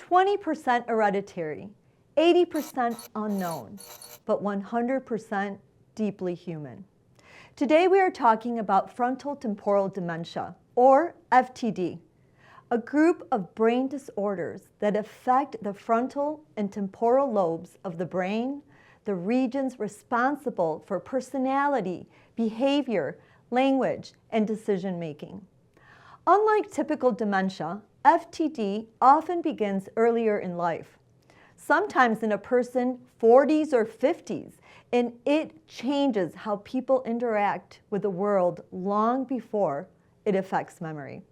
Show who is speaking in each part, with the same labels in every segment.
Speaker 1: 20% hereditary, 80% unknown, but 100% deeply human. Today we are talking about frontotemporal dementia, or FTD, a group of brain disorders that affect the frontal and temporal lobes of the brain, the regions responsible for personality, behavior, language, and decision-making. Unlike typical dementia, FTD often begins earlier in life, sometimes in a person's 40s or 50s, and it changes how people interact with the world long before it affects memory.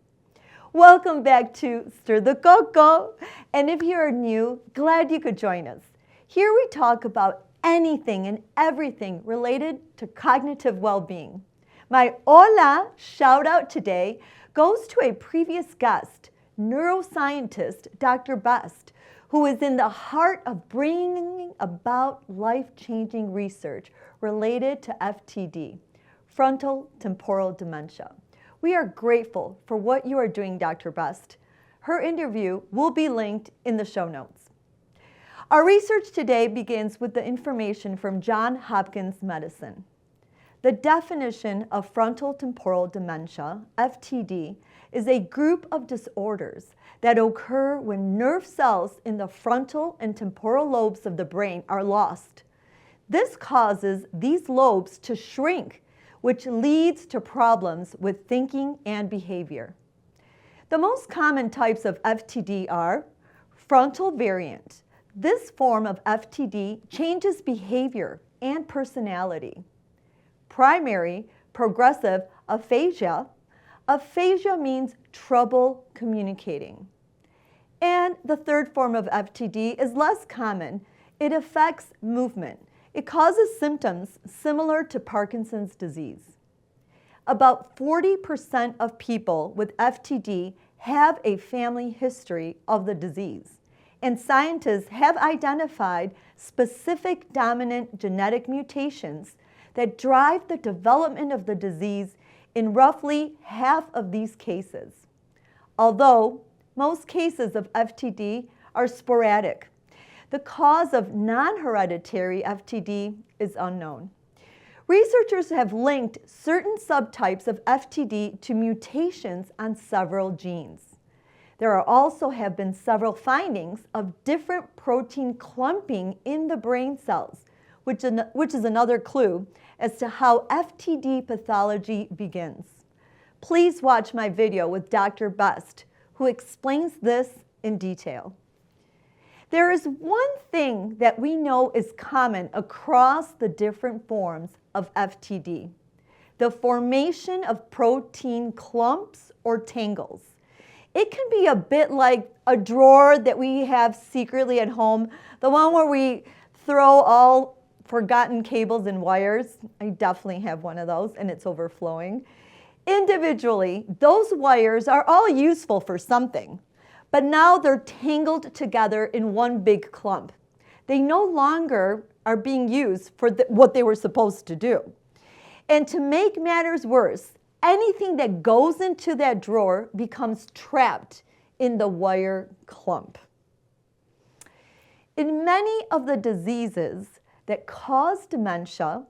Speaker 1: Welcome back to Stir the Coco, and if you are new, glad you could join us. Here we talk about anything and everything related to cognitive well-being. My hola shout out today goes to a previous guest, neuroscientist Dr. Best, who is in the heart of bringing about life-changing research related to FTD, frontotemporal dementia. We are grateful for what you are doing, Dr. Best. Her interview will be linked in the show notes. Our research today begins with the information from Johns Hopkins Medicine. The definition of frontotemporal dementia, FTD, is a group of disorders that occur when nerve cells in the frontal and temporal lobes of the brain are lost. This causes these lobes to shrink, which leads to problems with thinking and behavior. The most common types of FTD are frontal variant. This form of FTD changes behavior and personality. Primary progressive aphasia. Aphasia means trouble communicating. And the third form of FTD is less common. It affects movement. It causes symptoms similar to Parkinson's disease. About 40% of people with FTD have a family history of the disease, and scientists have identified specific dominant genetic mutations that drive the development of the disease in roughly half of these cases. Although most cases of FTD are sporadic, the cause of non-hereditary FTD is unknown. Researchers have linked certain subtypes of FTD to mutations on several genes. There also have been several findings of different protein clumping in the brain cells, which is another clue as to how FTD pathology begins. Please watch my video with Dr. Best, who explains this in detail. There is one thing that we know is common across the different forms of FTD: the formation of protein clumps or tangles. It can be a bit like a drawer that we have secretly at home, the one where we throw all forgotten cables and wires. I definitely have one of those, and it's overflowing. Individually, those wires are all useful for something, but now they're tangled together in one big clump. They no longer are being used for what they were supposed to do. And to make matters worse, anything that goes into that drawer becomes trapped in the wire clump. In many of the diseases that cause dementia,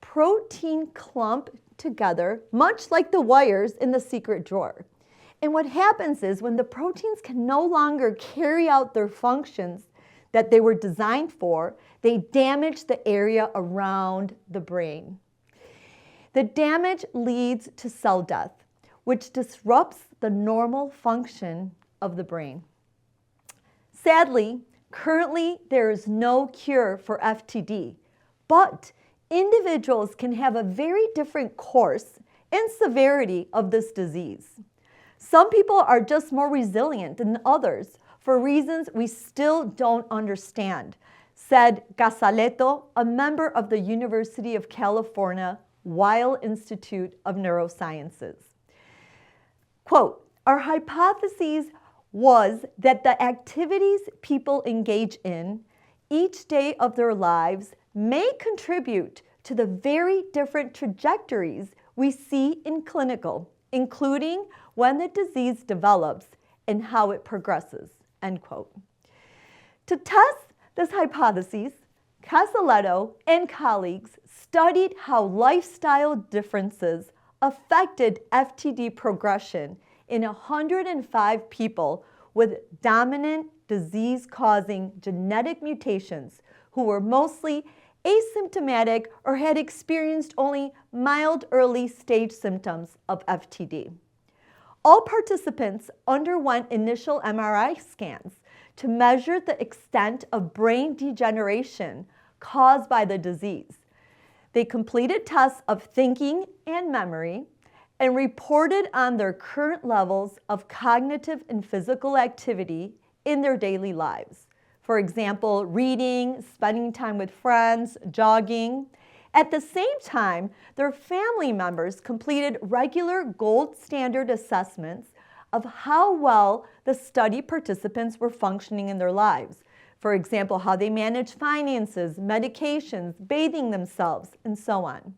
Speaker 1: protein clump together, much like the wires in the secret drawer. And what happens is when the proteins can no longer carry out their functions that they were designed for, they damage the area around the brain. The damage leads to cell death, which disrupts the normal function of the brain. Sadly, currently there is no cure for FTD, but individuals can have a very different course and severity of this disease. Some people are just more resilient than others for reasons we still don't understand, said Casaleto, a member of the University of California Weill Institute of Neurosciences. Quote, "Our hypothesis was that the activities people engage in each day of their lives may contribute to the very different trajectories we see in clinical, including when the disease develops and how it progresses," end quote. To test this hypothesis, Casaletto and colleagues studied how lifestyle differences affected FTD progression in 105 people with dominant disease-causing genetic mutations who were mostly asymptomatic or had experienced only mild early stage symptoms of FTD. All participants underwent initial MRI scans to measure the extent of brain degeneration caused by the disease. They completed tests of thinking and memory and reported on their current levels of cognitive and physical activity in their daily lives. For example, reading, spending time with friends, jogging. At the same time, their family members completed regular gold standard assessments of how well the study participants were functioning in their lives. For example, how they manage finances, medications, bathing themselves, and so on.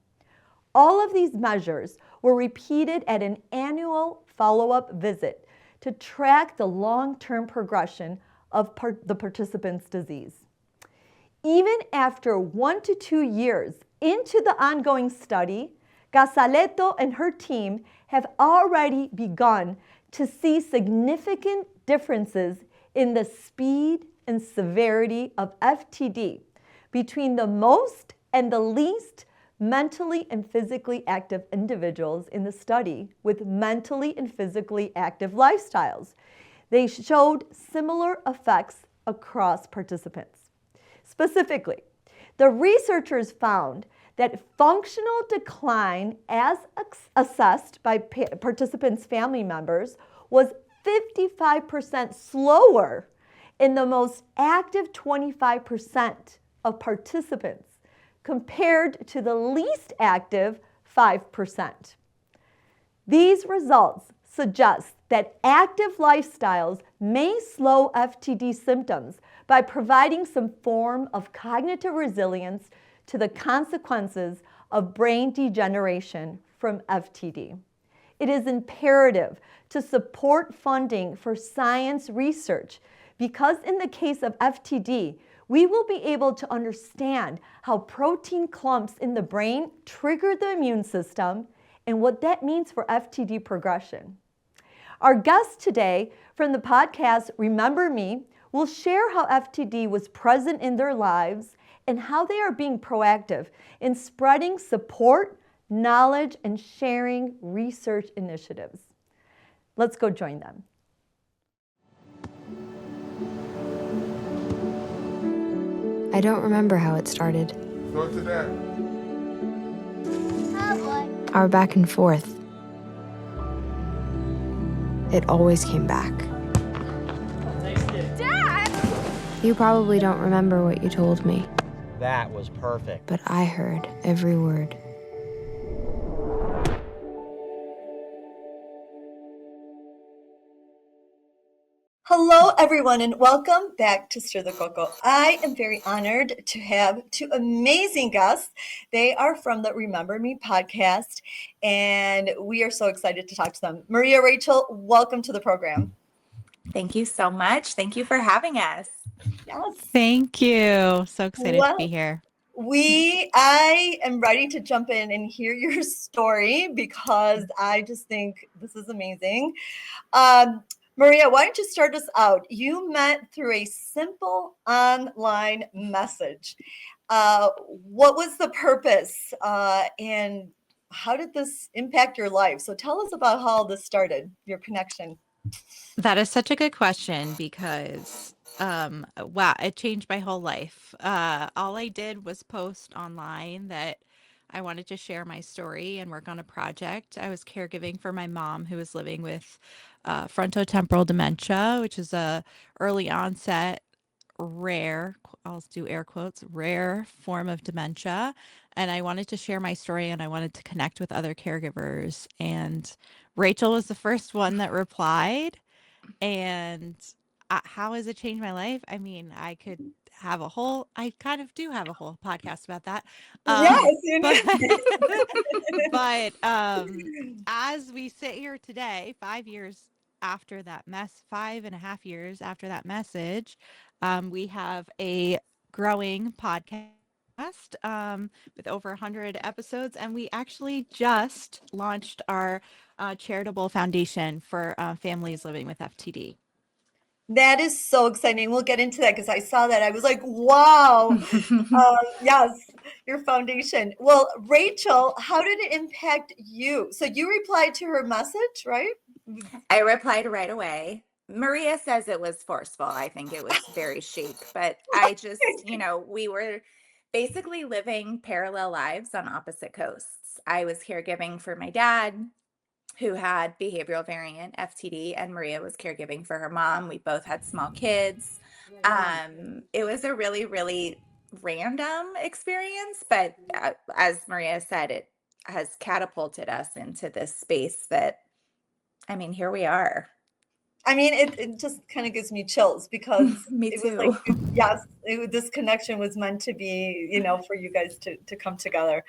Speaker 1: All of these measures were repeated at an annual follow-up visit to track the long-term progression of the participants' disease. Even after 1 to 2 years into the ongoing study, Casaletto and her team have already begun to see significant differences in the speed and severity of FTD between the most and the least mentally and physically active individuals in the study with mentally and physically active lifestyles. They showed similar effects across participants. Specifically, the researchers found that functional decline as assessed by participants' family members was 55% slower in the most active 25% of participants compared to the least active 5%. These results suggest that active lifestyles may slow FTD symptoms by providing some form of cognitive resilience to the consequences of brain degeneration from FTD. It is imperative to support funding for science research because in the case of FTD, we will be able to understand how protein clumps in the brain trigger the immune system and what that means for FTD progression. Our guest today from the podcast Remember Me will share how FTD was present in their lives and how they are being proactive in spreading support, knowledge, and sharing research initiatives. Let's go join them.
Speaker 2: I don't remember how it started.
Speaker 3: Go to that.
Speaker 2: Our back and forth. It always came back.
Speaker 4: Dad!
Speaker 2: You probably don't remember what you told me,
Speaker 5: That was perfect.
Speaker 2: but I heard every word.
Speaker 1: Hello, everyone, and welcome back to Stir the Coco. I am very honored to have two amazing guests. They are from the Remember Me podcast, and we are so excited to talk to them. Maria, Rachel, welcome to the program.
Speaker 4: Thank you so much. Thank you for having us.
Speaker 1: Yes.
Speaker 6: Thank you. So excited to be here.
Speaker 1: I am ready to jump in and hear your story because I just think this is amazing. Maria, why don't you start us out? You met through a simple online message. What was the purpose and how did this impact your life? So tell us about how all this started, your connection.
Speaker 6: That is such a good question because, wow, it changed my whole life. All I did was post online that I wanted to share my story and work on a project. I was caregiving for my mom who was living with frontotemporal dementia, which is a early onset, rare, I'll do air quotes, rare form of dementia. And I wanted to share my story and I wanted to connect with other caregivers. And Rachel was the first one that replied. And how has it changed my life? I mean, I could have I kind of do have a whole podcast about that.
Speaker 1: Yes, you know.
Speaker 6: But as we sit here today, 5 years after that 5.5 years after that message, We have a growing podcast with over 100 episodes, and we actually just launched our charitable foundation for families living with FTD.
Speaker 1: That is so exciting. We'll get into that because I saw that. I was like, wow. Yes, your foundation. Well, Rachel, how did it impact you? So you replied to her message, right?
Speaker 4: I replied right away. Maria says it was forceful. I think it was very chic, but I just, we were basically living parallel lives on opposite coasts. I was caregiving for my dad, who had behavioral variant FTD, and Maria was caregiving for her mom. We both had small kids. It was a really, really random experience, but as Maria said, it has catapulted us into this space that, here we are.
Speaker 1: I mean, it just kind of gives me chills because
Speaker 4: Me
Speaker 1: it was
Speaker 4: too.
Speaker 1: like, yes, this connection was meant to be, for you guys to come together.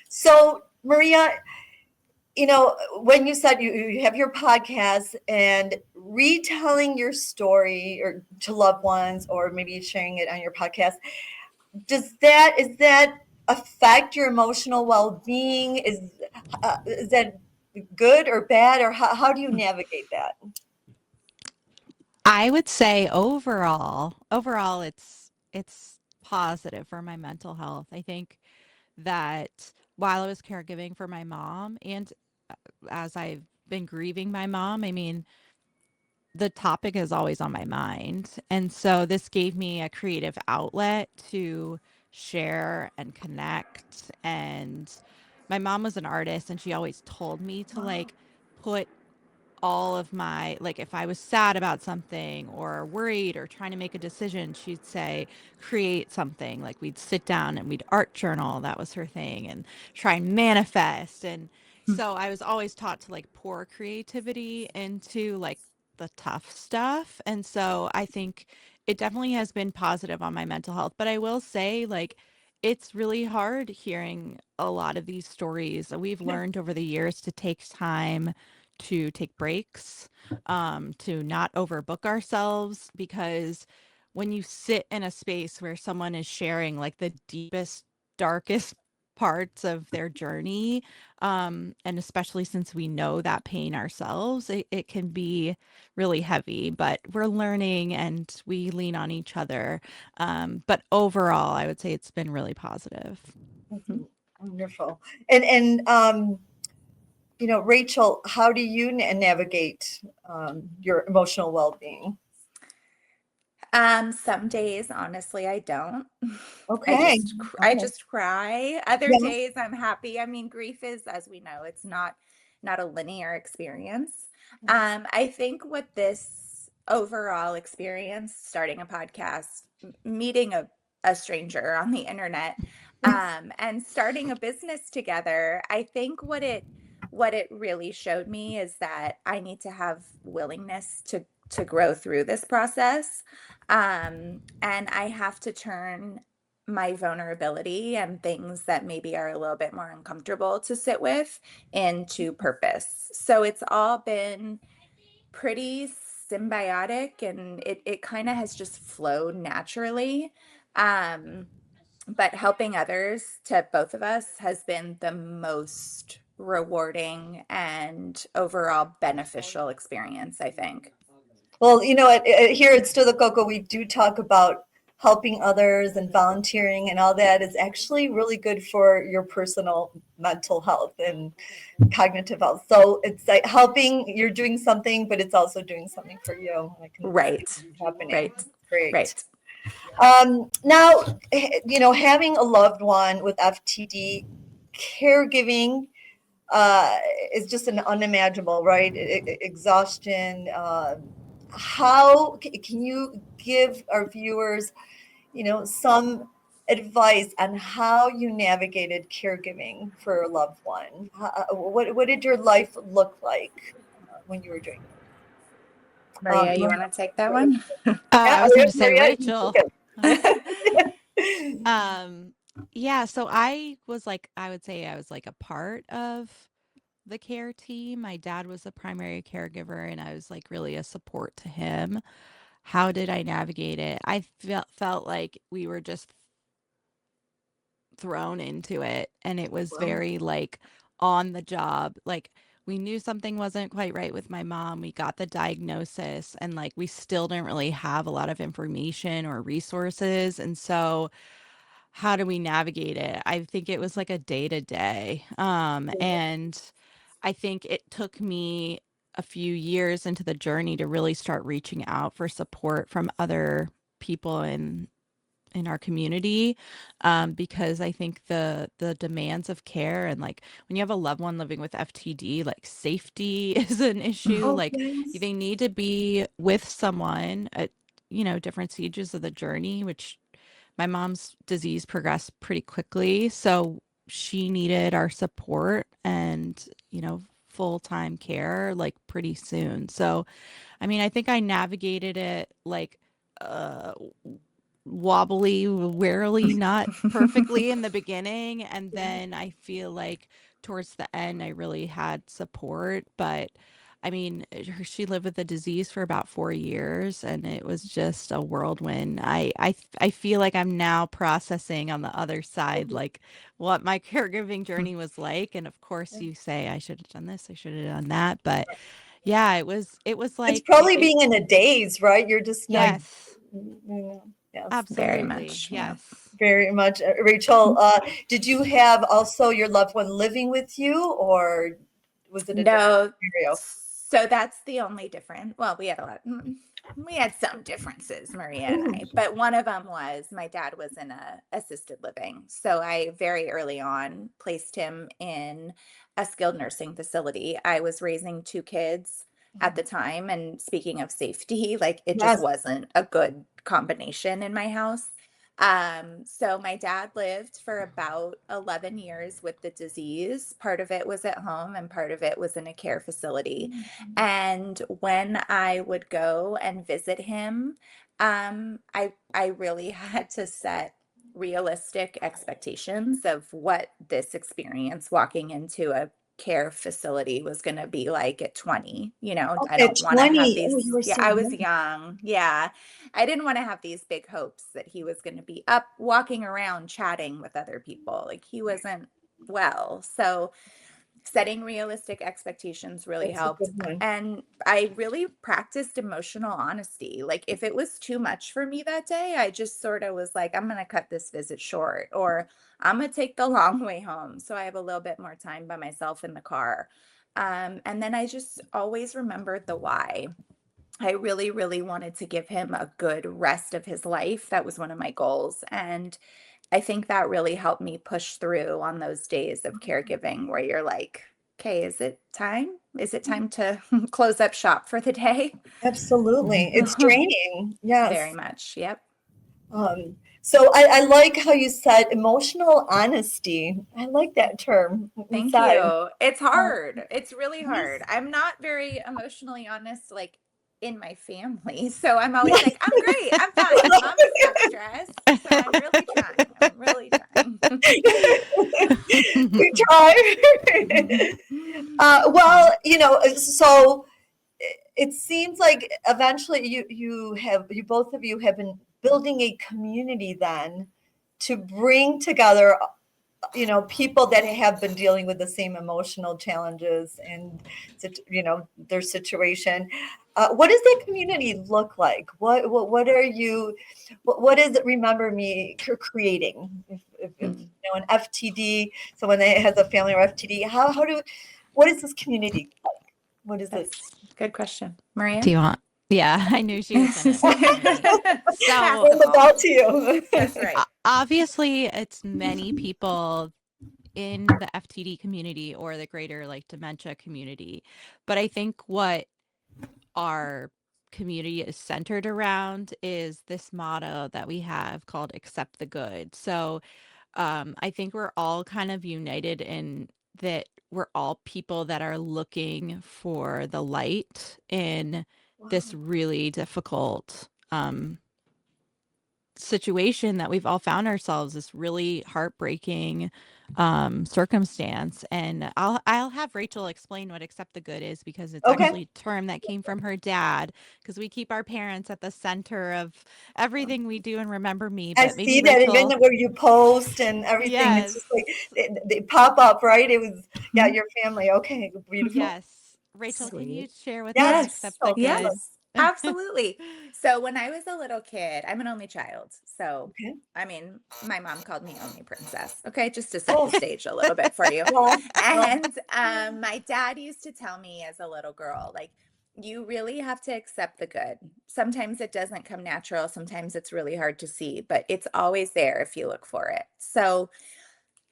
Speaker 1: So Maria, when you said you have your podcast and retelling your story or to loved ones, or maybe sharing it on your podcast, is that affect your emotional well-being? Is that good or bad, or how do you navigate that?
Speaker 6: I would say overall it's positive for my mental health. I think that while I was caregiving for my mom and as I've been grieving my mom, the topic is always on my mind. And so this gave me a creative outlet to share and connect. And my mom was an artist and she always told me to put all of my, like, if I was sad about something or worried or trying to make a decision, she'd say create something. Like, we'd sit down and we'd art journal, that was her thing, and try and manifest. And so I was always taught to pour creativity into the tough stuff. And so I think it definitely has been positive on my mental health. But I will say, it's really hard hearing a lot of these stories. We've learned over the years to take time to take breaks, to not overbook ourselves, because when you sit in a space where someone is sharing the deepest, darkest parts of their journey, and especially since we know that pain ourselves, it can be really heavy, but we're learning and we lean on each other. But overall, I would say it's been really positive.
Speaker 1: Wonderful. And Rachel, how do you navigate your emotional well-being?
Speaker 4: Some days, honestly, I don't.
Speaker 1: Okay.
Speaker 4: I just cry. Other
Speaker 1: Yes.
Speaker 4: days I'm happy. Grief is, as we know, it's not a linear experience. I think what this overall experience, starting a podcast, meeting a stranger on the internet, and starting a business together, I think what it really showed me is that I need to have willingness to grow through this process. And I have to turn my vulnerability and things that maybe are a little bit more uncomfortable to sit with into purpose. So it's all been pretty symbiotic, and it kind of has just flowed naturally. But helping others, to both of us, has been the most rewarding and overall beneficial experience, I think.
Speaker 1: Well, here at Stir the Coco, we do talk about helping others and volunteering, and all that is actually really good for your personal mental health and cognitive health. So it's like helping, you're doing something, but it's also doing something for you.
Speaker 4: Right.
Speaker 1: Happening.
Speaker 4: Right.
Speaker 1: Great.
Speaker 4: Right.
Speaker 1: Now, having a loved one with FTD, caregiving is just an unimaginable, right? Exhaustion. How can you give our viewers, some advice on how you navigated caregiving for a loved one? What did your life look like when you were doing it?
Speaker 4: Maria, you want to take that one?
Speaker 6: I was going to say,
Speaker 1: Maria, you
Speaker 6: Rachel.
Speaker 1: take it.
Speaker 6: Yeah, so I would say I was a part of the care team. My dad was the primary caregiver and I was really a support to him. how did I navigate it? I felt like we were just thrown into it, and it was
Speaker 1: Wow.
Speaker 6: very like on the job. Like we knew something wasn't quite right with my mom. We got the diagnosis, and like we still didn't really have a lot of information or resources. And so how do we navigate it? I think it was like a day to day. And I think it took me a few years into the journey to really start reaching out for support from other people in our community, because I think the demands of care, and like when you have a loved one living with FTD, like safety is an issue.
Speaker 1: Oh,
Speaker 6: Like
Speaker 1: yes.
Speaker 6: they need to be with someone at different stages of the journey, which my mom's disease progressed pretty quickly, so she needed our support and full-time care like pretty soon. So I mean, I think I navigated it like uh wobbly, warily, not perfectly in the beginning. And
Speaker 1: Yeah.
Speaker 6: then I feel like towards the end, I really had support. But I mean, she lived with the disease for about 4 years, and it was just a whirlwind. I feel like I'm now processing on the other side, like what my caregiving journey was like. And of course, you say I should have done this, I should have done that. But yeah, it was
Speaker 1: It's
Speaker 6: like
Speaker 1: probably being in a daze, right? You're just like,
Speaker 6: yes,
Speaker 1: yes,
Speaker 4: Very
Speaker 6: absolutely,
Speaker 4: much, yeah.
Speaker 6: yes.
Speaker 1: very much. Rachel, did you have also your loved one living with you, or was it a different
Speaker 4: No,
Speaker 1: scenario?
Speaker 4: so that's the only difference. Well, we had some differences, Maria and I, but one of them was my dad was in a assisted living. So I very early on placed him in a skilled nursing facility. I was raising two kids at the time, and speaking of safety, like it just
Speaker 1: Yes.
Speaker 4: wasn't a good combination in my house. So my dad lived for about 11 years with the disease. Part of it was at home and part of it was in a care facility. And when I would go and visit him, I really had to set realistic expectations of what this experience walking into a care facility was going to be like at 20. I
Speaker 1: At
Speaker 4: don't want to have
Speaker 1: 20, oh,
Speaker 4: these.
Speaker 1: you were
Speaker 4: Yeah,
Speaker 1: so
Speaker 4: I was
Speaker 1: young.
Speaker 4: young. Yeah. I didn't want to have these big hopes that he was going to be up walking around chatting with other people. Like he wasn't well. So setting realistic expectations really
Speaker 1: That's a
Speaker 4: helped.
Speaker 1: good one.
Speaker 4: And I really practiced emotional honesty. Like if it was too much for me that day, I just sort of was like, I'm going to cut this visit short, or I'm going to take the long way home so I have a little bit more time by myself in the car. And then I just always remembered the why. I really, really wanted to give him a good rest of his life. That was one of my goals. And I think that really helped me push through on those days of caregiving where you're like, okay, is it time? Is it time to close up shop for the day?
Speaker 1: Absolutely. It's draining.
Speaker 4: Very
Speaker 1: Yes.
Speaker 4: much. Yep.
Speaker 1: So I like how you said emotional honesty. I like that term
Speaker 4: Thank
Speaker 1: inside.
Speaker 4: you. It's
Speaker 1: Uh,
Speaker 4: hard. It's really hard.
Speaker 1: yes.
Speaker 4: I'm not very emotionally honest, like in my family. So I'm always like, I'm great. I'm fine. Mom's not stressed. So I'm really trying. I'm really trying.
Speaker 1: We try. Well, so it seems like eventually you both of you have been building a community then to bring together people that have been dealing with the same emotional challenges and their situation. What does that community look like? What are you what is it, remember me, creating, if an FTD, someone that has a family or FTD, what is this community like? What is it?
Speaker 4: That's a good question. Maria?
Speaker 6: Do you want? Yeah, I knew she was gonna ask me.
Speaker 4: Pass
Speaker 6: So
Speaker 4: the
Speaker 1: Roll the
Speaker 4: ball.
Speaker 1: ball to you.
Speaker 4: That's right.
Speaker 6: obviously, it's many people in the FTD community or the greater like dementia community, but I think what our community is centered around is this motto that we have called "Accept the Good." So I think we're all kind of united in that we're all people that are looking for the light in this
Speaker 1: Wow.
Speaker 6: really difficult situation that we've all found ourselves, this really heartbreaking circumstance. And I'll have Rachel explain what accept the good is, because it's
Speaker 1: Okay.
Speaker 6: actually a term that came from her dad, because we keep our parents at the center of everything we do and Remember Me.
Speaker 1: I
Speaker 6: But maybe
Speaker 1: see that even
Speaker 6: Rachel,
Speaker 1: where you post and everything, it's just like
Speaker 6: yes,
Speaker 1: they pop up, right? It was, yeah, your family. Okay, beautiful.
Speaker 6: yes. Rachel, can you
Speaker 4: Sweet.
Speaker 6: share with us
Speaker 1: Yes.
Speaker 4: Yes.
Speaker 6: accept the
Speaker 1: Oh,
Speaker 6: good?
Speaker 4: Yes. Absolutely. So when I was a little kid, I'm an only child. So,
Speaker 1: okay.
Speaker 4: I mean, my mom called me only princess. Okay. Just to set the
Speaker 1: Oh,
Speaker 4: stage a little bit for you.
Speaker 1: well, well,
Speaker 4: And my dad used to tell me as a little girl, like, you really have to accept the good. Sometimes it doesn't come natural. Sometimes it's really hard to see, but it's always there if you look for it. So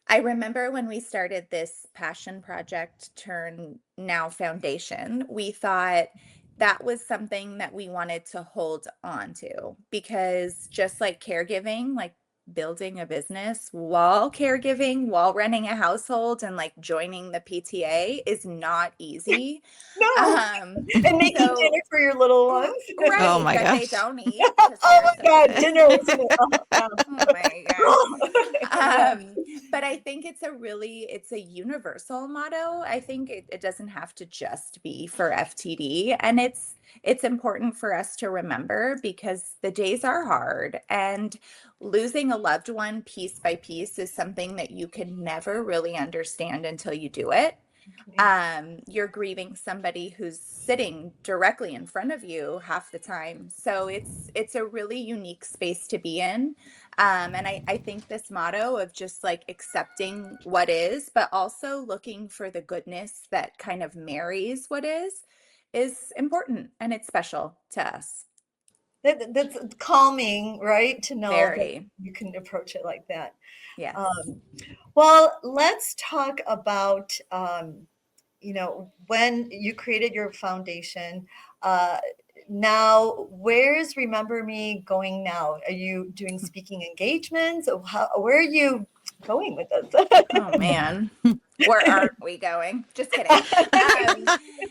Speaker 4: I remember when we started this passion project turn now foundation, we thought that was something that we wanted to hold on to, because just like caregiving, like building a business while caregiving, while running a household and like joining the PTA is not easy.
Speaker 1: no.
Speaker 4: Um,
Speaker 1: And making
Speaker 4: so
Speaker 1: dinner for your little ones.
Speaker 6: Oh
Speaker 4: right,
Speaker 6: my
Speaker 4: that they
Speaker 6: gosh.
Speaker 4: don't eat because
Speaker 1: Oh
Speaker 4: they're
Speaker 1: my
Speaker 4: so
Speaker 1: God,
Speaker 4: good.
Speaker 1: dinner was oh, yeah.
Speaker 4: Oh my gosh.
Speaker 1: Yeah.
Speaker 4: But I think it's a universal motto. I think it doesn't have to just be for FTD. And it's important for us to remember, because the days are hard, and losing a loved one piece by piece is something that you can never really understand until you do it. You're grieving somebody who's sitting directly in front of you half the time. So it's a really unique space to be in. And I think this motto of just like accepting what is, but also looking for the goodness that kind of marries what is important, and it's special to us.
Speaker 1: That's calming, right? To know that
Speaker 4: Very.
Speaker 1: you can approach it like that.
Speaker 4: Yes.
Speaker 1: Well, let's talk about, when you created your foundation. Uh, Now, where's Remember Me going now? Are you doing speaking engagements? Or where are you going with this?
Speaker 4: Oh man. Where aren't we going? Just kidding. Um,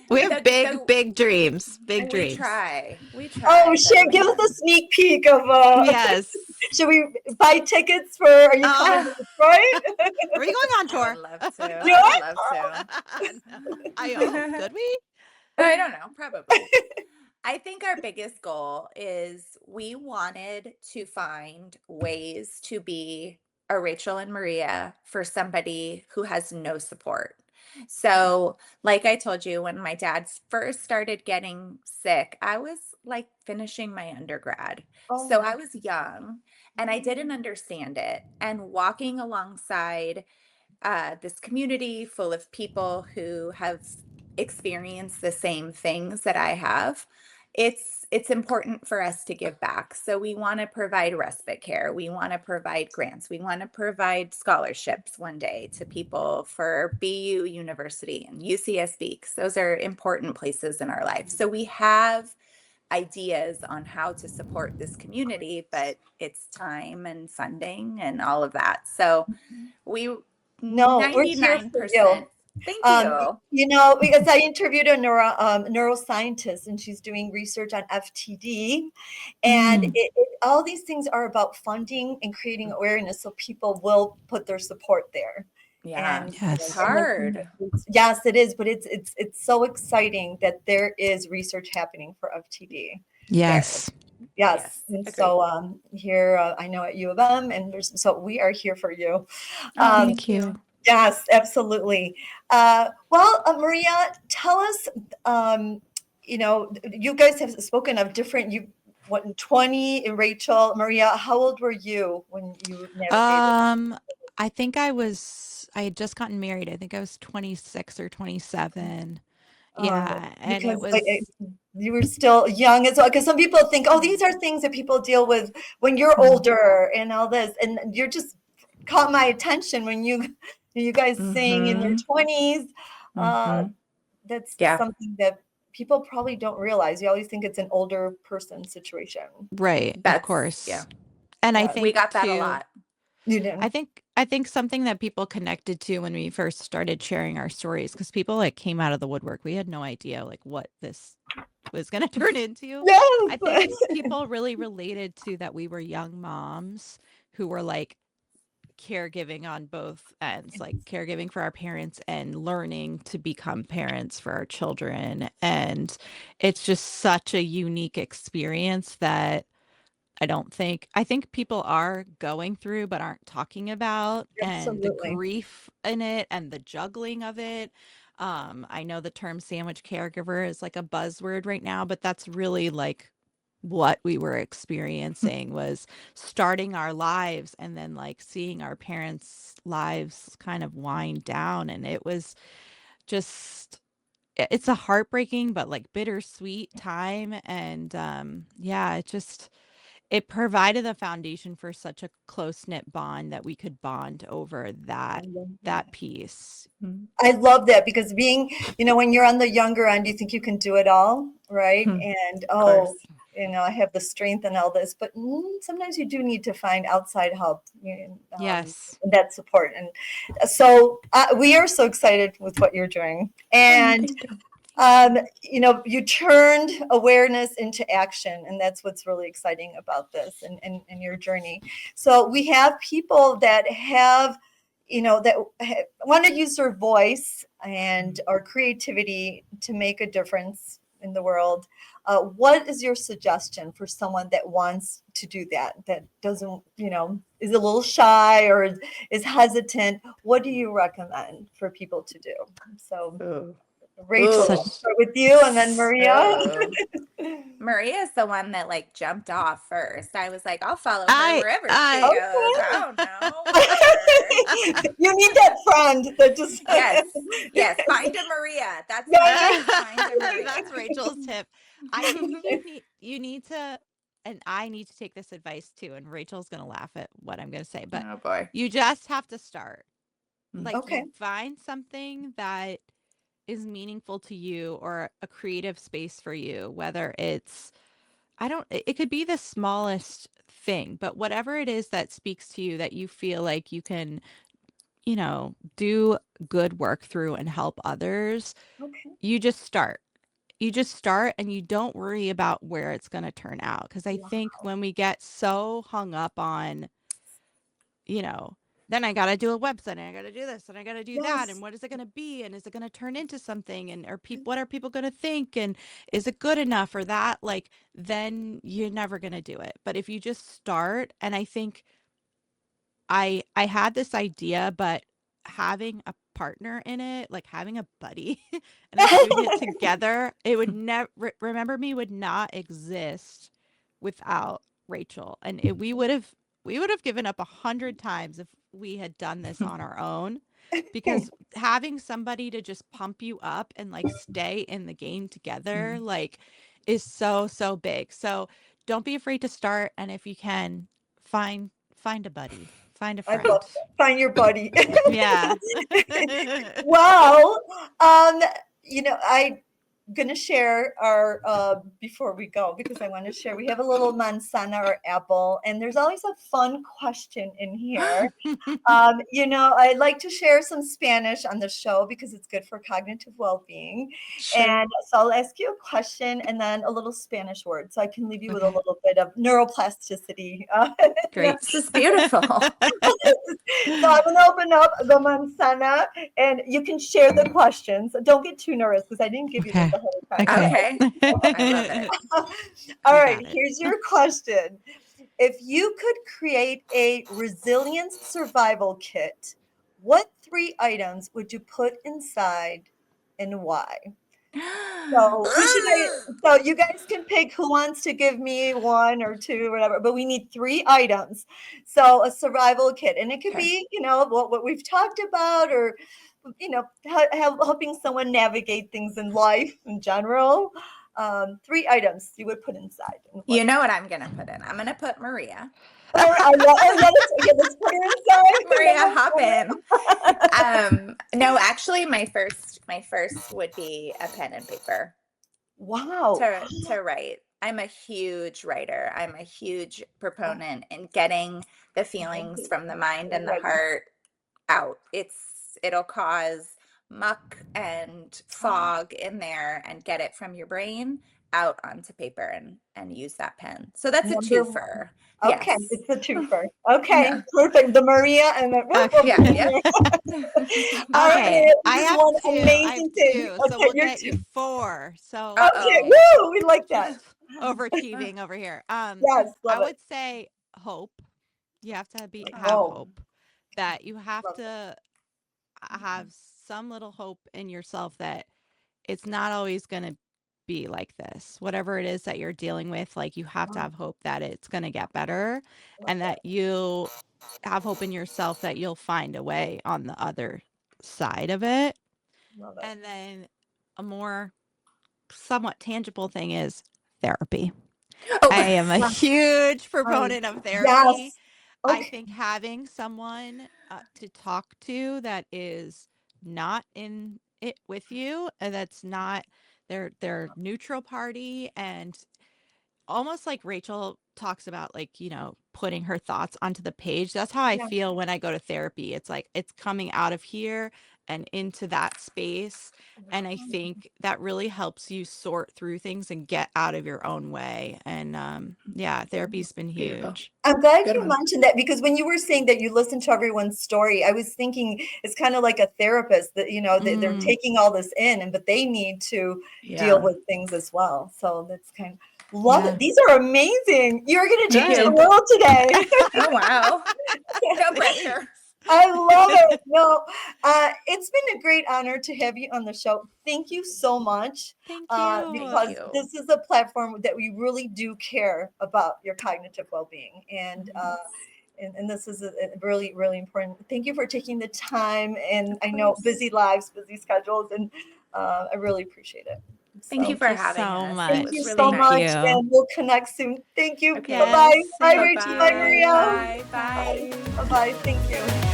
Speaker 6: We have
Speaker 4: the
Speaker 6: big dreams, big
Speaker 4: we
Speaker 6: dreams.
Speaker 4: try. We
Speaker 1: Oh,
Speaker 4: try, but
Speaker 1: share, give us a sneak peek of
Speaker 6: Yes.
Speaker 1: should we buy tickets for, are you coming
Speaker 6: Oh,
Speaker 1: to Detroit?
Speaker 6: are we going on
Speaker 4: I would
Speaker 6: tour?
Speaker 4: love to.
Speaker 1: Do
Speaker 4: I would
Speaker 1: it?
Speaker 4: love to.
Speaker 6: No, I hope. Could we?
Speaker 4: I don't know, probably. I think our biggest goal is we wanted to find ways to be a Rachel and Maria for somebody who has no support. So, like I told you, when my dad first started getting sick, I was like finishing my undergrad.
Speaker 1: Oh
Speaker 4: So
Speaker 1: my
Speaker 4: I was young and I didn't understand it. And walking alongside this community full of people who have experienced the same things that I have, it's important for us to give back. So we want to provide respite care. We want to provide grants. We want to provide scholarships one day to people for BU University and UCSB, because those are important places in our life. So we have ideas on how to support this community, but it's time and funding and all of that. So we
Speaker 1: No, we're here for you.
Speaker 4: 99%. Thank you.
Speaker 1: Because I interviewed a neuroscientist, and she's doing research on FTD, and
Speaker 6: Mm.
Speaker 1: all these things are about funding and creating awareness so people will put their support there.
Speaker 4: Yeah,
Speaker 1: And,
Speaker 4: it's
Speaker 6: Yes.
Speaker 4: hard.
Speaker 1: yes, it is, but it's so exciting that there is research happening for FTD.
Speaker 6: Yes.
Speaker 1: Yes,
Speaker 4: Yes,
Speaker 1: and
Speaker 4: agreed.
Speaker 1: so here I know at U of M, and so we are here for you.
Speaker 4: Oh,
Speaker 1: Um,
Speaker 6: Thank you.
Speaker 1: Yes, absolutely. Maria, tell us, you guys have spoken of different, 20, and Rachel, Maria, how old were you when you navigated?
Speaker 6: I think I had just gotten married. I think I was 26 or 27. Yeah, and it
Speaker 1: Because
Speaker 6: was
Speaker 1: you were still young as well, because some people think, oh, these are things that people deal with when you're
Speaker 6: Mhm.
Speaker 1: older and all this, and you're just caught my attention when you guys sing in your
Speaker 4: Mhm.
Speaker 1: 20s. Uh,
Speaker 4: Mhm.
Speaker 1: that's
Speaker 4: Yeah.
Speaker 1: something that people probably don't realize. You always think it's an older person situation.
Speaker 6: right, of
Speaker 4: That's, yeah.
Speaker 6: course. And I
Speaker 1: Yeah.
Speaker 4: We
Speaker 6: think
Speaker 4: got that a
Speaker 6: too,
Speaker 4: lot.
Speaker 1: You didn't.
Speaker 6: I think something that people connected to when we first started sharing our stories, because people like came out of the woodwork. We had no idea like what this was going to turn into. I think
Speaker 1: Yes.
Speaker 6: people really related to that we were young moms who were like caregiving on both ends, like caregiving for our parents and learning to become parents for our children. And it's just such a unique experience that I think people are going through but aren't talking about, and the
Speaker 1: Absolutely.
Speaker 6: grief in it and the juggling of it. I know the term sandwich caregiver is like a buzzword right now, but that's really like what we were experiencing was starting our lives and then like seeing our parents' lives kind of wind down. And it was just it's a heartbreaking but like bittersweet time. And yeah, it provided the foundation for such a close-knit bond that we could bond over
Speaker 1: I
Speaker 6: that
Speaker 1: love
Speaker 6: that
Speaker 1: that.
Speaker 6: piece.
Speaker 1: I love that because being, when you're on the younger end, you think you can do it all, right?
Speaker 4: Hmm.
Speaker 1: And,
Speaker 4: Of course.
Speaker 1: I have the strength and all this, but sometimes you do need to find outside help,
Speaker 6: Yes.
Speaker 1: and that support. And so we are so excited with what you're doing. And,
Speaker 4: Thank you.
Speaker 1: you turned awareness into action, and that's what's really exciting about this and your journey. So we have people that have, that want to use their voice and our creativity to make a difference in the world. What is your suggestion for someone that wants to do that doesn't, is a little shy or is hesitant? What do you recommend for people to do? So,
Speaker 4: Ooh.
Speaker 1: Rachel,
Speaker 6: Such
Speaker 1: I'll start with you, and then Maria.
Speaker 4: Maria's the one that like jumped off first. I was like, I'll follow her
Speaker 6: I
Speaker 4: wherever she
Speaker 6: I
Speaker 4: goes. I don't know, whatever.
Speaker 1: You need that friend that just
Speaker 4: Yes, yes. Find a Maria. That's
Speaker 1: Yeah,
Speaker 4: my
Speaker 1: yeah.
Speaker 4: tip. Find a Maria.
Speaker 6: That's Rachel's tip. I think you need to, and I need to take this advice too, and Rachel's going to laugh at what I'm going to say, but
Speaker 4: Oh boy.
Speaker 6: you just have to start.
Speaker 4: Mm.
Speaker 6: Like
Speaker 1: Okay.
Speaker 6: you find something that is meaningful to you or a creative space for you, whether it's it could be the smallest thing, but whatever it is that speaks to you that you feel like you can, do good work through and help others,
Speaker 1: Okay.
Speaker 6: you just start. You just start and you don't worry about where it's going to turn out. Because I think when we get so hung up on, you know, then I got to do a website and I got to do this and I got to do that.
Speaker 1: Yes.
Speaker 6: And what is it going to be? And is it going to turn into something? And what are people going to think? And is it good enough or that? Like, then you're never going to do it. But if you just start, and I think I had this idea, but having a partner in it, like having a buddy and us doing it together, it would never remember me would not exist without Rachel. And we would have given up 100 times if we had done this on our own, because having somebody to just pump you up and like stay in the game together like is so big. So don't be afraid to start, and if you can, find a buddy. Find a
Speaker 1: I
Speaker 6: friend.
Speaker 1: love that. Find your buddy.
Speaker 6: Yeah.
Speaker 1: Well, I'm gonna share our before we go, because I want to share. We have a little manzana or apple, and there's always a fun question in here. I like to share some Spanish on the show because it's good for cognitive well-being.
Speaker 4: Sure.
Speaker 1: And so I'll ask you a question and then a little Spanish word, so I can leave you with a
Speaker 6: Okay.
Speaker 1: little bit of neuroplasticity.
Speaker 6: Great.
Speaker 4: This is beautiful.
Speaker 1: So I'm gonna open up the manzana, and you can share the questions. Don't get too nervous because I didn't give you this
Speaker 6: Okay.
Speaker 1: ahead of time.
Speaker 6: Okay.
Speaker 4: I love it.
Speaker 1: All
Speaker 6: We
Speaker 1: right,
Speaker 6: got it.
Speaker 1: here's your question. If you could create a resilience survival kit, what 3 items would you put inside and why? So you guys can pick who wants to give me 1 or 2, whatever, but we need 3 items. So a survival kit, and it could
Speaker 4: Okay.
Speaker 1: be, what we've talked about, or, helping someone navigate things in life in general. 3 items you would put inside. And what?
Speaker 4: You know what I'm gonna put in? I'm gonna put Maria.
Speaker 1: Oh, I love it. Let's put her inside.
Speaker 4: Maria, hop in. No, actually, my first would be a pen and paper
Speaker 1: Wow.
Speaker 4: to write. I'm a huge writer. I'm a huge proponent in getting the feelings from the mind and the heart out. It'll cause muck and fog in there and get it from your brain out onto paper and use that pen. So that's a twofer.
Speaker 1: Okay,
Speaker 4: Yes.
Speaker 1: it's a twofer. Okay, perfect. The Maria and the
Speaker 6: Okay, I
Speaker 1: this is
Speaker 6: have
Speaker 1: one
Speaker 6: two.
Speaker 1: amazing thing.
Speaker 6: So
Speaker 1: Okay,
Speaker 6: we'll
Speaker 1: you're
Speaker 6: get you
Speaker 1: two.
Speaker 6: 4. So
Speaker 1: Okay, woo, we like that.
Speaker 6: overachieving over here.
Speaker 1: Yes, love
Speaker 6: I would
Speaker 1: it.
Speaker 6: say hope. You have to have
Speaker 1: Hope.
Speaker 6: hope. That you have to have some little hope in yourself that it's not always going to be like this. Whatever it is that you're dealing with, like you have to have hope that it's going to get better and that you have hope in yourself that you'll find a way on the other side of it.
Speaker 1: Love it.
Speaker 6: And then a more somewhat tangible thing is therapy. I am a huge proponent of therapy.
Speaker 1: Yes.
Speaker 6: I
Speaker 1: Okay.
Speaker 6: think having someone to talk to that is not in it with you, that's not their neutral party, and almost like Rachel talks about, like, putting her thoughts onto the page. That's how I feel when I go to therapy. It's like it's coming out of here and into that space. And I think that really helps you sort through things and get out of your own way. And yeah, therapy's been huge.
Speaker 1: I'm glad you mentioned that, because when you were saying that you listen to everyone's story, I was thinking it's kind of like a therapist that, they're taking all this in, but they need to deal with things as well. So that's kind of love it. These are amazing. You're going to change the world today.
Speaker 4: Oh, wow. No pressure.
Speaker 1: I love it. No, it's been a great honor to have you on the show. Thank you so much.
Speaker 6: Thank you.
Speaker 1: Because this is a platform that we really do care about your cognitive well-being. And and this is a really, really important. Thank you for taking the time. And I know busy lives, busy schedules, and I really appreciate it.
Speaker 4: Thank you for having us.
Speaker 6: Much.
Speaker 1: Thank you
Speaker 4: really
Speaker 1: so
Speaker 4: nice.
Speaker 1: much, and we'll connect soon. Thank you.
Speaker 4: Okay.
Speaker 1: Bye-bye.
Speaker 6: Yes,
Speaker 1: Bye,
Speaker 6: thank
Speaker 1: Rachel.
Speaker 6: you.
Speaker 1: Bye, Maria.
Speaker 4: Bye.
Speaker 1: Bye-bye. Thank you.